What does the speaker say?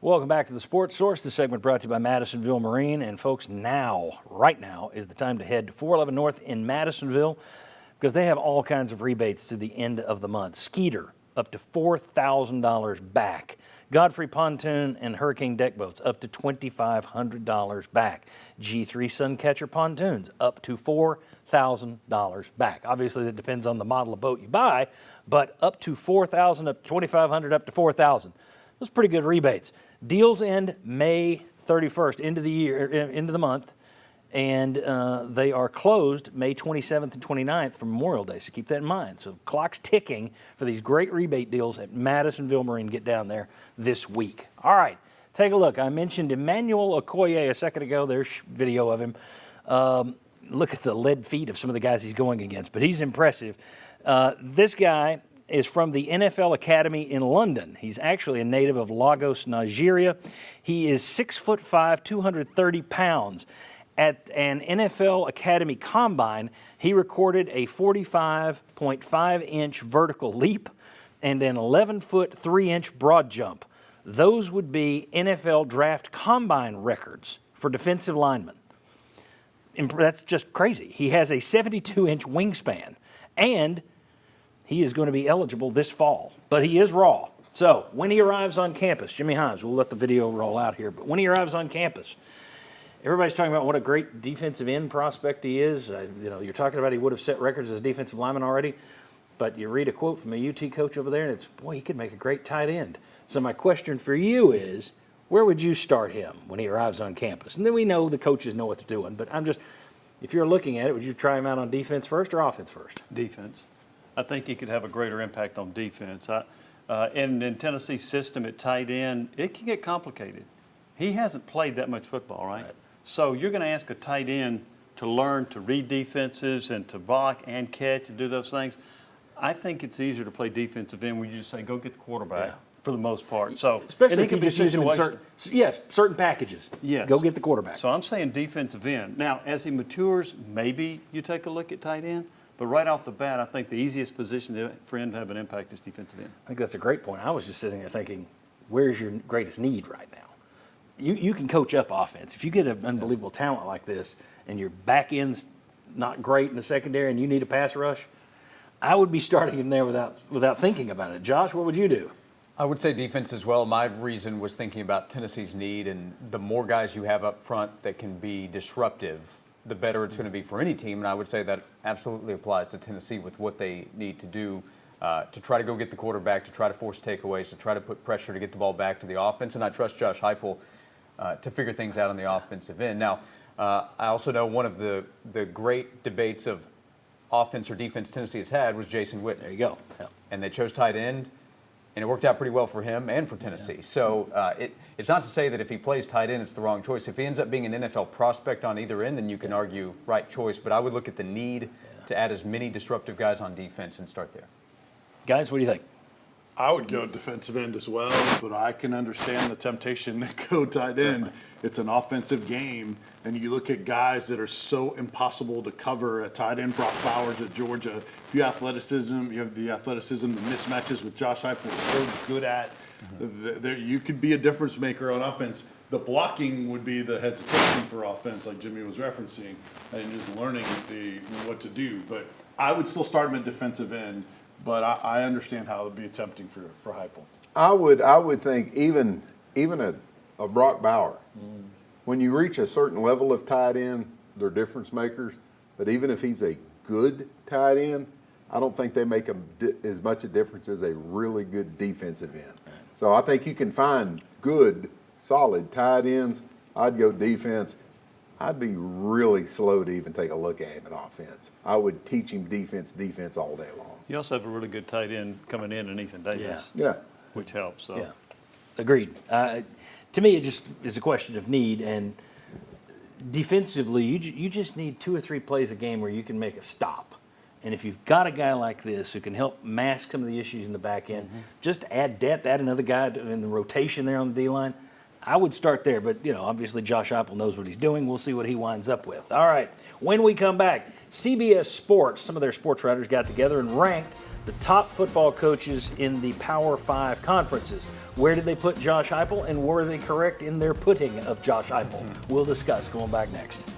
Welcome back to the Sports Source. This segment brought to you by Madisonville Marine. And folks, right now is the time to head to 411 North in Madisonville because they have all kinds of rebates to the end of the month. Skeeter, up to $4,000 back. Godfrey Pontoon and Hurricane Deck Boats, up to $2,500 back. G3 Suncatcher Pontoons, up to $4,000 back. Obviously, that depends on the model of boat you buy, but up to $4,000, up to $2,500, up to $4,000. Those are pretty good rebates. Deals end May 31st, into the month, and they are closed May 27th and 29th for Memorial Day, so keep that in mind. So clock's ticking for these great rebate deals at Madisonville Marine. Get down there this week. All right, take a look. I mentioned Emmanuel Okoye a second ago. There's video of him. Look at the lead feet of some of the guys he's going against, but he's impressive. This guy is from the NFL Academy in London. He's actually a native of Lagos, Nigeria. He is 6'5", 230 pounds. At an NFL Academy Combine, he recorded a 45.5-inch vertical leap and an 11-foot, 3-inch broad jump. Those would be NFL Draft Combine records for defensive linemen. That's just crazy. He has a 72-inch wingspan, and he is going to be eligible this fall, but he is raw. So when he arrives on campus, Jimmy Himes, we'll let the video roll out here, but when he arrives on campus, everybody's talking about what a great defensive end prospect he is. You're talking about he would have set records as a defensive lineman already, but you read a quote from a UT coach over there, and it's, boy, he could make a great tight end. So my question for you is, where would you start him when he arrives on campus? And then we know the coaches know what they're doing, but if you're looking at it, would you try him out on defense first or offense first? Defense. I think he could have a greater impact on defense. In Tennessee's system at tight end, it can get complicated. He hasn't played that much football, right? So you're going to ask a tight end to learn to read defenses and to block and catch and do those things. I think it's easier to play defensive end when you just say, go get the quarterback for the most part. So especially if you just use them in certain packages. Yes. Go get the quarterback. So I'm saying defensive end. Now, as he matures, maybe you take a look at tight end. But right off the bat, I think the easiest position for him to have an impact is defensive end. I think that's a great point. I was just sitting there thinking, where's your greatest need right now? You can coach up offense. If you get an unbelievable talent like this and your back end's not great in the secondary and you need a pass rush, I would be starting him there without thinking about it. Josh, what would you do? I would say defense as well. My reason was thinking about Tennessee's need, and the more guys you have up front that can be disruptive, the better it's going to be for any team. And I would say that absolutely applies to Tennessee with what they need to do to try to go get the quarterback, to try to force takeaways, to try to put pressure to get the ball back to the offense. And I trust Josh Heupel to figure things out on the offensive end. Now, I also know one of the great debates of offense or defense Tennessee has had was Jason Witten. There you go. Yeah. And they chose tight end, and it worked out pretty well for him and for Tennessee. Yeah. So it's not to say that if he plays tight end, it's the wrong choice. If he ends up being an NFL prospect on either end, then you can argue right choice. But I would look at the need to add as many disruptive guys on defense and start there. Guys, what do you think? I would go defensive end as well, but I can understand the temptation to go tight end. It's an offensive game, and you look at guys that are so impossible to cover at tight end. Brock Bowers at Georgia. If you have the athleticism, the mismatches with Josh Heupel is so good at. You could be a difference maker on offense. The blocking would be the hesitation for offense, like Jimmy was referencing, and just learning what to do. But I would still start him at defensive end. But I understand how it would be tempting for Heupel. I would think even a Brock Bauer, when you reach a certain level of tight end, they're difference makers. But even if he's a good tight end, I don't think they make as much a difference as a really good defensive end. So I think you can find good, solid tight ends. I'd go defense. I'd be really slow to even take a look at him in offense. I would teach him defense all day long. You also have a really good tight end coming in Ethan Davis, which helps. So. Yeah, agreed. To me, it just is a question of need, and defensively, you just need 2 or 3 plays a game where you can make a stop. And if you've got a guy like this who can help mask some of the issues in the back end, just add depth, add another guy in the rotation there on the D-line, I would start there. But, obviously Josh Heupel knows what he's doing. We'll see what he winds up with. All right, when we come back, CBS Sports, some of their sports writers got together and ranked the top football coaches in the Power 5 conferences. Where did they put Josh Heupel, and were they correct in their putting of Josh Heupel? We'll discuss going back next.